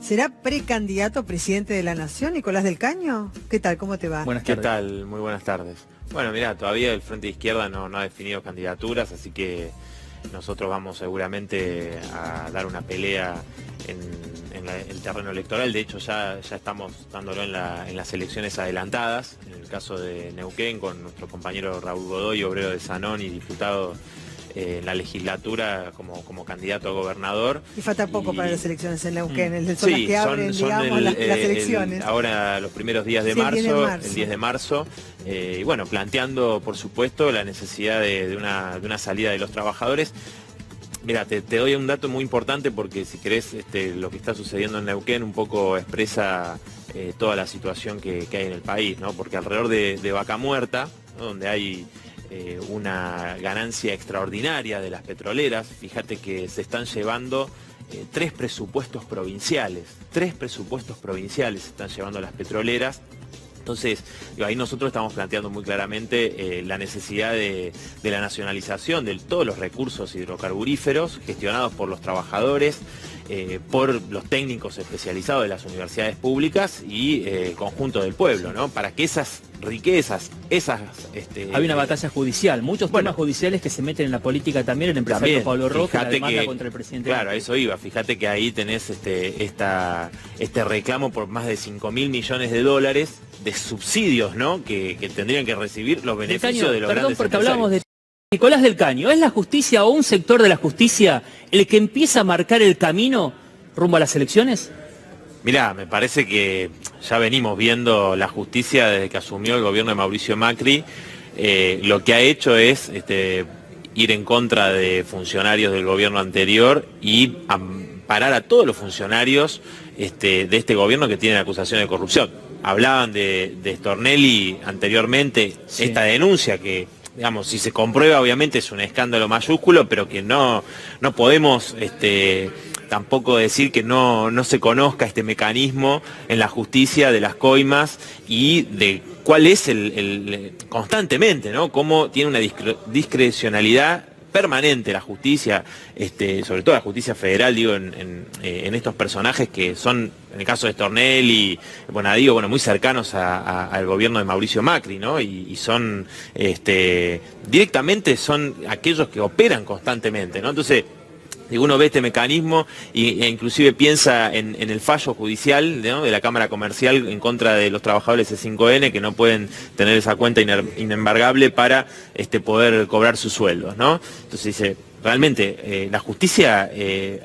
¿Será precandidato a presidente de la Nación, Nicolás del Caño? ¿Qué tal? ¿Cómo te va? Buenas tardes. ¿Qué tal? Muy buenas tardes. Bueno, mira, todavía el Frente de Izquierda no ha definido candidaturas, así que nosotros vamos seguramente a dar una pelea en el terreno electoral. De hecho, ya estamos dándolo en las elecciones adelantadas. En el caso de Neuquén, con nuestro compañero Raúl Godoy, obrero de Sanón y diputado en la legislatura como candidato a gobernador. Y falta poco para las elecciones en Neuquén, son las que abren, digamos, las elecciones. Ahora los primeros días de marzo, el 10 de marzo, y bueno, planteando, por supuesto, la necesidad de una salida de los trabajadores. Mira, te doy un dato muy importante porque si querés, lo que está sucediendo en Neuquén un poco expresa toda la situación que hay en el país, ¿no? Porque alrededor de Vaca Muerta, ¿no?, donde hay una ganancia extraordinaria de las petroleras, fíjate que se están llevando tres presupuestos provinciales se están llevando las petroleras. Entonces, ahí nosotros estamos planteando muy claramente la necesidad de la nacionalización de todos los recursos hidrocarburíferos gestionados por los trabajadores, por los técnicos especializados de las universidades públicas y conjunto del pueblo, ¿no? Para que esas riquezas, Hay una batalla judicial, muchos temas judiciales que se meten en la política también, el empresario Pablo Roca, la demanda contra el presidente. Claro, a eso iba, fíjate que ahí tenés este reclamo por más de 5.000 millones de dólares de subsidios, ¿no?, que tendrían que recibir los beneficios de los grandes porque empresarios. Hablamos de Nicolás del Caño. ¿Es la justicia o un sector de la justicia el que empieza a marcar el camino rumbo a las elecciones? Mirá, me parece que ya venimos viendo la justicia desde que asumió el gobierno de Mauricio Macri. Lo que ha hecho es ir en contra de funcionarios del gobierno anterior y amparar a todos los funcionarios de este gobierno que tienen acusación de corrupción. Hablaban de Stornelli anteriormente, sí. Esta denuncia que, digamos, si se comprueba obviamente es un escándalo mayúsculo, pero que no podemos tampoco decir que no se conozca este mecanismo en la justicia de las coimas y de cuál es constantemente, ¿no?, cómo tiene una discrecionalidad permanente la justicia, sobre todo la justicia federal, digo, en estos personajes que son, en el caso de Stornelli, Bonadío, muy cercanos al gobierno de Mauricio Macri, ¿no? Y son, directamente son aquellos que operan constantemente, ¿no? Entonces, uno ve este mecanismo e inclusive piensa en el fallo judicial, ¿no?, de la Cámara Comercial en contra de los trabajadores de 5N que no pueden tener esa cuenta inembargable para poder cobrar sus sueldos, ¿no? Entonces dice, realmente la justicia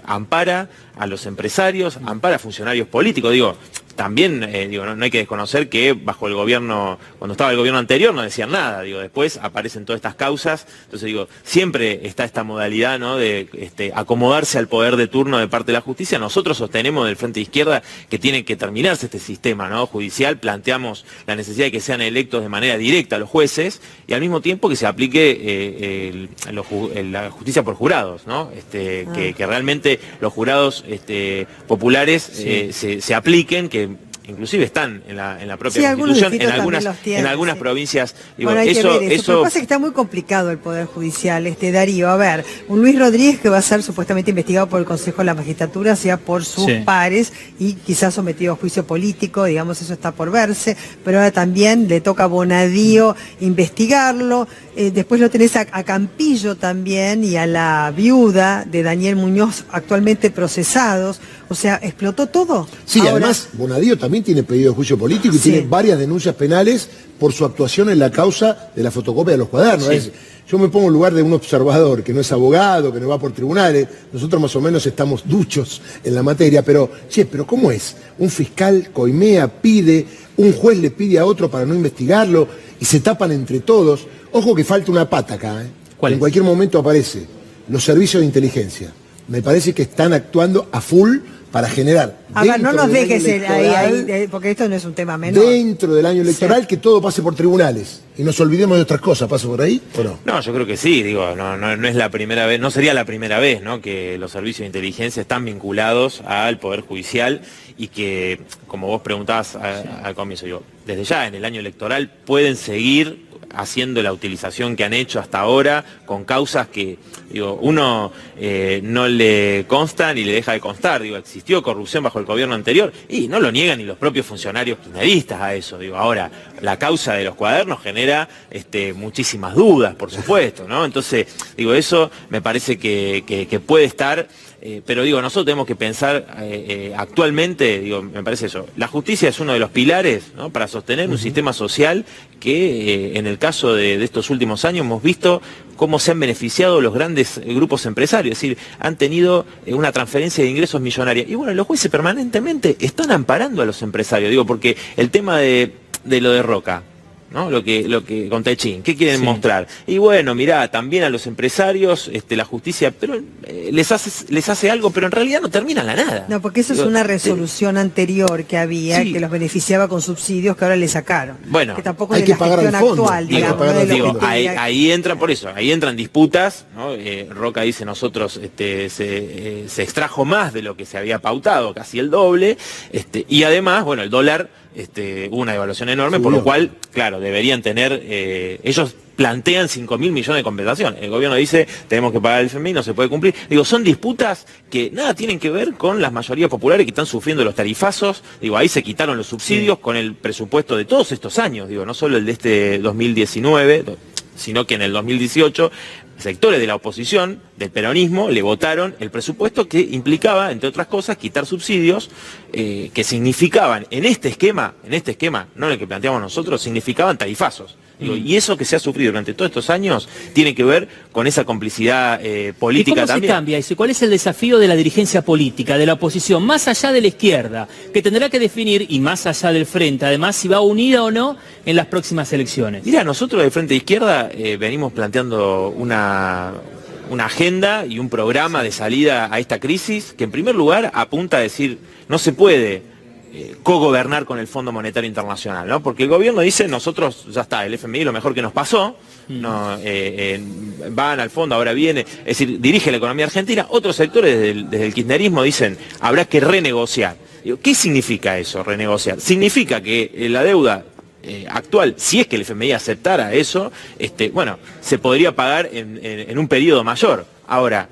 ampara a los empresarios, ampara a funcionarios políticos, también, no hay que desconocer que bajo el gobierno, cuando estaba el gobierno anterior no decían nada, después aparecen todas estas causas, entonces siempre está esta modalidad, ¿no?, de acomodarse al poder de turno de parte de la justicia. Nosotros sostenemos del Frente de Izquierda que tiene que terminarse este sistema, ¿no?, judicial, planteamos la necesidad de que sean electos de manera directa los jueces y al mismo tiempo que se aplique la justicia por jurados, ¿no?, que realmente los jurados populares se apliquen, que inclusive están en la propia Constitución, en algunas provincias. Lo que pasa es que está muy complicado el Poder Judicial, Darío. A ver, un Luis Rodríguez que va a ser supuestamente investigado por el Consejo de la Magistratura, sea por sus pares y quizás sometido a juicio político, eso está por verse, pero ahora también le toca a Bonadío investigarlo. Después lo tenés a Campillo también y a la viuda de Daniel Muñoz actualmente procesados. O sea, ¿explotó todo? Sí, ahora, además Bonadío también tiene pedido de juicio político y tiene varias denuncias penales por su actuación en la causa de la fotocopia de los cuadernos. Yo me pongo en lugar de un observador que no es abogado, que no va por tribunales, nosotros más o menos estamos duchos en la materia, pero ¿cómo es? Un fiscal coimea, pide, un juez le pide a otro para no investigarlo y se tapan entre todos. Ojo que falta una pata acá, en cualquier momento aparece. Los servicios de inteligencia. Me parece que están actuando a full para generar... A ver, no nos dejes ahí, porque esto no es un tema menor. Dentro del año electoral, que todo pase por tribunales. Y nos olvidemos de otras cosas. ¿Pasa por ahí o no? No, yo creo que sí. No es la primera vez, no sería la primera vez, ¿no?, que los servicios de inteligencia están vinculados al Poder Judicial y que, como vos preguntabas al comienzo, desde ya en el año electoral pueden seguir haciendo la utilización que han hecho hasta ahora con causas que, digo, uno no le consta ni le deja de constar. Digo, existió corrupción bajo el gobierno anterior y no lo niegan ni los propios funcionarios kirchneristas a eso. Digo, ahora, la causa de los cuadernos genera muchísimas dudas, por supuesto, ¿no? Entonces, digo, eso me parece que puede estar... pero digo, nosotros tenemos que pensar actualmente, digo, me parece eso, la justicia es uno de los pilares, ¿no?, para sostener un sistema social que en el caso de estos últimos años hemos visto cómo se han beneficiado los grandes grupos empresarios, es decir, han tenido una transferencia de ingresos millonaria. Y bueno, los jueces permanentemente están amparando a los empresarios, digo, porque el tema de lo de Roca, ¿no? Lo que con Techín, ¿qué quieren mostrar? Y bueno, mirá, también a los empresarios la justicia pero les hace algo, pero en realidad no terminan la nada. No, porque eso es una resolución anterior que había, que los beneficiaba con subsidios que ahora le sacaron. Bueno, que tampoco es de la gestión actual, digamos. Ahí entran, por eso, ahí entran disputas, ¿no? Roca dice, nosotros se extrajo más de lo que se había pautado, casi el doble, y además, bueno, el dólar hubo una devaluación enorme, por lo cual, claro, deberían tener, ellos plantean 5.000 millones de compensación. El gobierno dice, tenemos que pagar el FMI, no se puede cumplir. Digo, son disputas que nada tienen que ver con las mayorías populares que están sufriendo los tarifazos. Digo, ahí se quitaron los subsidios con el presupuesto de todos estos años, digo, no solo el de este 2019, sino que en el 2018 sectores de la oposición, del peronismo, le votaron el presupuesto que implicaba, entre otras cosas, quitar subsidios que significaban, en este esquema, no en el que planteamos nosotros, significaban tarifazos. Digo, y eso que se ha sufrido durante todos estos años tiene que ver con esa complicidad política también. ¿Y cómo se cambia eso? ¿Cuál es el desafío de la dirigencia política, de la oposición, más allá de la izquierda, que tendrá que definir, y más allá del frente, además, si va unida o no en las próximas elecciones? Mira, nosotros del Frente de Izquierda venimos planteando una agenda y un programa de salida a esta crisis que en primer lugar apunta a decir, no se puede cogobernar con el Fondo Monetario Internacional, ¿no? Porque el gobierno dice, nosotros, ya está, el FMI lo mejor que nos pasó, no, van al fondo, ahora viene, es decir, dirige la economía argentina. Otros sectores desde el kirchnerismo dicen, habrá que renegociar. Digo, ¿qué significa eso, renegociar? Significa que la deuda actual, si es que el FMI aceptara eso, bueno, se podría pagar en un periodo mayor. Ahora,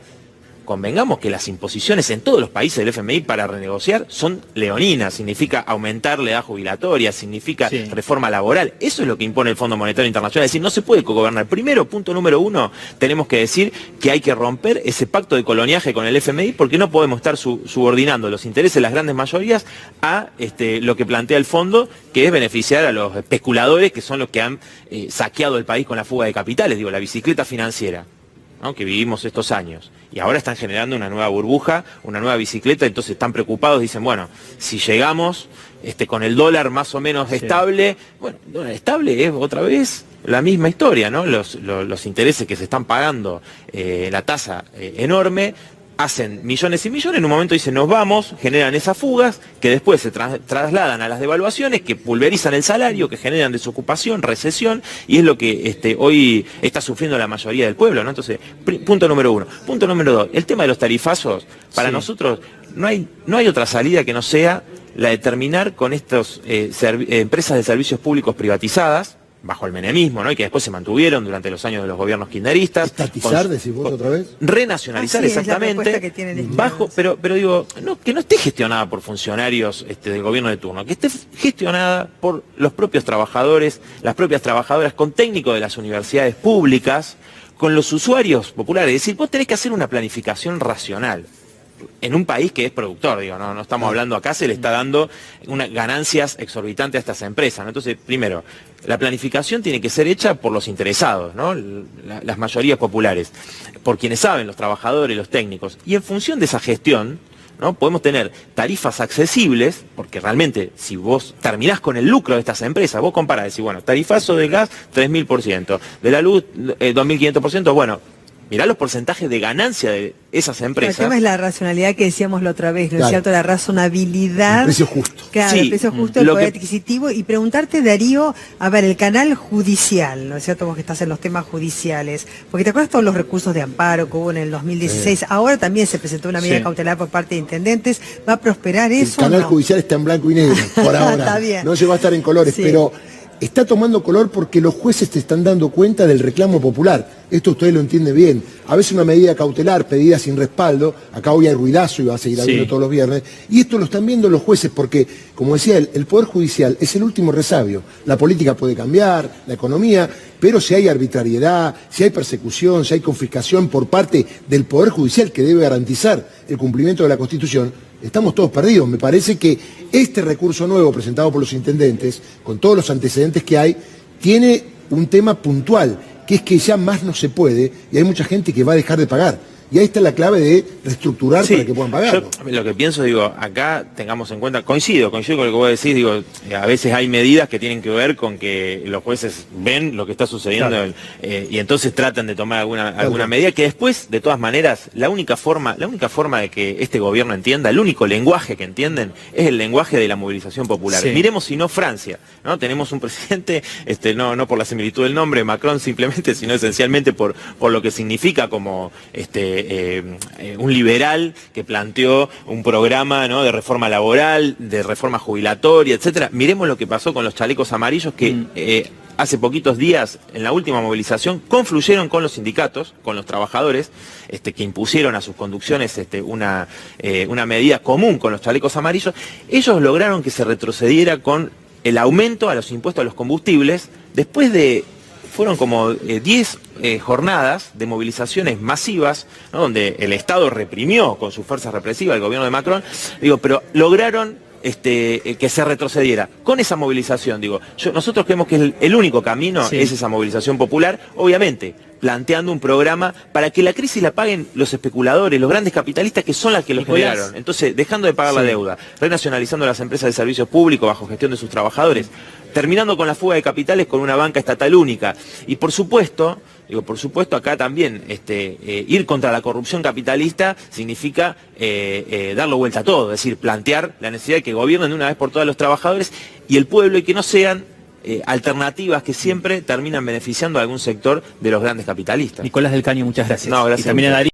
convengamos que las imposiciones en todos los países del FMI para renegociar son leoninas, significa aumentar la edad jubilatoria, significa reforma laboral. Eso es lo que impone el Fondo Monetario Internacional, es decir, no se puede cogobernar. Primero, punto número uno, tenemos que decir que hay que romper ese pacto de coloniaje con el FMI porque no podemos estar subordinando los intereses de las grandes mayorías a lo que plantea el fondo, que es beneficiar a los especuladores que son los que han saqueado el país con la fuga de capitales, digo, la bicicleta financiera, ¿no?, que vivimos estos años, y ahora están generando una nueva burbuja, una nueva bicicleta, entonces están preocupados, dicen, bueno, si llegamos con el dólar más o menos estable, bueno, el dólar estable es otra vez la misma historia, ¿no? Los intereses que se están pagando, la tasa enorme, hacen millones y millones, en un momento dicen nos vamos, generan esas fugas que después se trasladan a las devaluaciones, que pulverizan el salario, que generan desocupación, recesión, y es lo que hoy está sufriendo la mayoría del pueblo, ¿no? Entonces, punto número uno. Punto número dos, el tema de los tarifazos, para nosotros no hay otra salida que no sea la de terminar con estas empresas de servicios públicos privatizadas, bajo el menemismo, ¿no?, y que después se mantuvieron durante los años de los gobiernos kirchneristas. ¿Estatizar, decís vos otra vez? Renacionalizar, exactamente, bajo, pero digo, que no esté gestionada por funcionarios del gobierno de turno, que esté gestionada por los propios trabajadores, las propias trabajadoras, con técnicos de las universidades públicas, con los usuarios populares. Es decir, vos tenés que hacer una planificación racional en un país que es productor, digo, no estamos hablando acá, se le está dando ganancias exorbitantes a estas empresas, ¿no? Entonces, primero, la planificación tiene que ser hecha por los interesados, ¿no?, las mayorías populares, por quienes saben, los trabajadores, los técnicos, y en función de esa gestión, ¿no?, podemos tener tarifas accesibles, porque realmente si vos terminás con el lucro de estas empresas, vos comparás, decís, bueno, tarifazo del gas 3.000%, de la luz 2.500%, bueno, mirá los porcentajes de ganancia de esas empresas. El tema es la racionalidad que decíamos la otra vez, ¿no es cierto? La razonabilidad. El precio justo. Claro, el precio justo, el poder adquisitivo. Y preguntarte, Darío, a ver, el canal judicial, ¿no es cierto? Vos que estás en los temas judiciales. Porque te acuerdas todos los recursos de amparo que hubo en el 2016. Ahora también se presentó una medida cautelar por parte de intendentes. ¿Va a prosperar eso? El canal judicial está en blanco y negro, por ahora. Está bien. No llegó a estar en colores, pero está tomando color porque los jueces te están dando cuenta del reclamo popular. Esto ustedes lo entienden bien. A veces una medida cautelar pedida sin respaldo, acá hoy hay ruidazo y va a seguir habiendo todos los viernes, y esto lo están viendo los jueces porque, como decía él, el Poder Judicial es el último resabio. La política puede cambiar, la economía, pero si hay arbitrariedad, si hay persecución, si hay confiscación por parte del Poder Judicial que debe garantizar el cumplimiento de la Constitución, estamos todos perdidos. Me parece que este recurso nuevo presentado por los intendentes, con todos los antecedentes que hay, tiene un tema puntual, que es que ya más no se puede y hay mucha gente que va a dejar de pagar. Y ahí está la clave de reestructurar para que puedan pagarlo. Yo lo que pienso, digo, acá tengamos en cuenta, coincido con lo que vos decís, digo, a veces hay medidas que tienen que ver con que los jueces ven lo que está sucediendo, claro, y entonces tratan de tomar alguna medida que después, de todas maneras, la única forma de que este gobierno entienda, el único lenguaje que entienden, es el lenguaje de la movilización popular. Sí. Miremos si no Francia, ¿no? Tenemos un presidente, no por la similitud del nombre, Macron simplemente, sino esencialmente por lo que significa como un liberal que planteó un programa, ¿no?, de reforma laboral, de reforma jubilatoria, etcétera. Miremos lo que pasó con los chalecos amarillos que hace poquitos días, en la última movilización, confluyeron con los sindicatos, con los trabajadores, que impusieron a sus conducciones una medida común con los chalecos amarillos. Ellos lograron que se retrocediera con el aumento a los impuestos a los combustibles, después de... Fueron como 10 jornadas de movilizaciones masivas, ¿no?, donde el Estado reprimió con sus fuerzas represivas el gobierno de Macron, pero lograron que se retrocediera. Con esa movilización, nosotros creemos que el único camino es esa movilización popular, obviamente, planteando un programa para que la crisis la paguen los especuladores, los grandes capitalistas que son las que los generaron. Entonces, dejando de pagar la deuda, renacionalizando las empresas de servicios públicos bajo gestión de sus trabajadores, terminando con la fuga de capitales con una banca estatal única. Y por supuesto, acá también ir contra la corrupción capitalista significa darle vuelta a todo, es decir, plantear la necesidad de que gobiernen de una vez por todas los trabajadores y el pueblo, y que no sean alternativas que siempre terminan beneficiando a algún sector de los grandes capitalistas. Nicolás del Caño, muchas gracias. No, gracias. Y también a Darío.